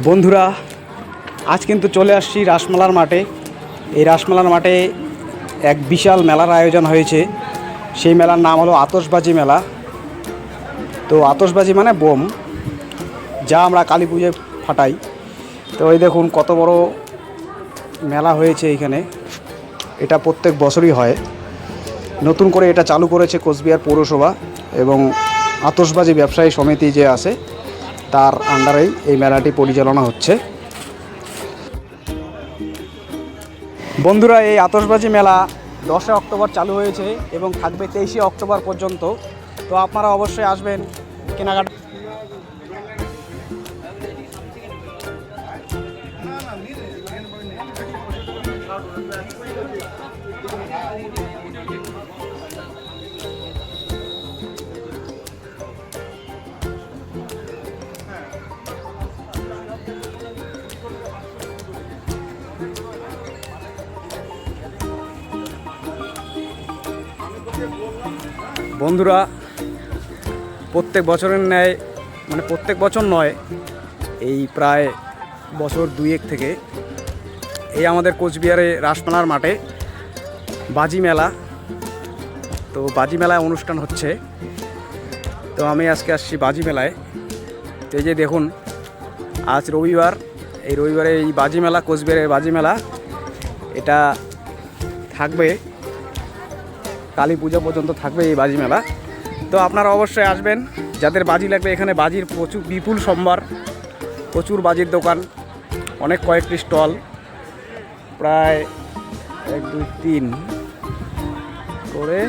বন্ধুরা, আজ কিন্তু চলে আসছি রাসমেলার মাঠে। এই রাসমেলার মাঠে এক বিশাল মেলার আয়োজন হয়েছে। সেই মেলার নাম হলো আতশবাজি মেলা। তো আতশবাজি মানে বোম, যা আমরা কালী পুজোয় ফাটাই। তো এই দেখুন কত বড় মেলা হয়েছে এইখানে। এটা প্রত্যেক বছরই হয়। নতুন করে এটা চালু করেছে কোচবিহার পৌরসভা এবং আতশবাজি ব্যবসায়ী সমিতি যে আছে তার আন্ডারেই এই মেলাটি পরিচালনা হচ্ছে। বন্ধুরা, এই আতশবাজি মেলা 10 অক্টোবর চালু হয়েছে এবং থাকবে 23 অক্টোবর পর্যন্ত। তো আপনারা অবশ্যই আসবেন কেনাকাটা। বন্ধুরা, প্রত্যেক বছরের ন্যায় প্রত্যেক বছর নয়, এই প্রায় বছর দুয়েক থেকে এই আমাদের কোচবিহারে রাসমেলার মাঠে বাজি মেলা। তো বাজি মেলায় অনুষ্ঠান হচ্ছে। তো আমি আজকে আসছি বাজি মেলায়। তো এই যে দেখুন, আজ রবিবার, এই রবিবারে এই বাজি মেলা, কোচবিহারের বাজি মেলা, এটা থাকবে কালী পূজা পর্যন্ত থাকবে এই বাজি মেলা। তো আপনারা অবশ্যই আসবেন, যাদের বাজি লাগবে। এখানে বাজির প্রচুর বিপুল সম্ভার, প্রচুর বাজির দোকান, অনেক কয়েকটি স্টল, প্রায় 1 2 3 করে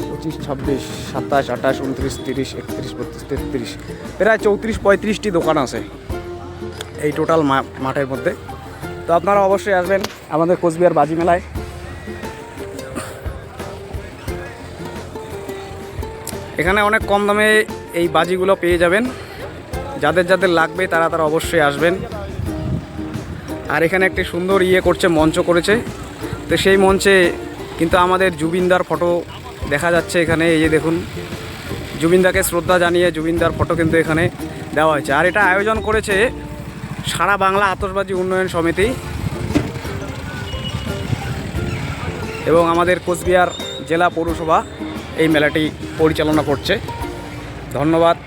25 26 27 28 29 30 31 32 33, প্রায় 34 35টি দোকান আছে এই টোটাল মাঠের মধ্যে। তো আপনারা অবশ্যই আসবেন আমাদের কোচবিহার বাজি মেলায়। এখানে অনেক কম দামে এই বাজিগুলো পেয়ে যাবেন। যাদের যাদের লাগবে তারা অবশ্যই আসবেন। আর এখানে একটি সুন্দর মঞ্চ করেছে। তো সেই মঞ্চে কিন্তু আমাদের জুবিনদার ফটো দেখা যাচ্ছে এখানে। এই যে দেখুন, জুবিনদাকে শ্রদ্ধা জানিয়ে জুবিনদার ফটো কিন্তু এখানে দেওয়া হয়েছে। আর এটা আয়োজন করেছে সারা বাংলা আতশবাজি উন্নয়ন সমিতি এবং আমাদের কোচবিহার জেলা পৌরসভা এই মেলাটি পরিচালনা করছে। ধন্যবাদ।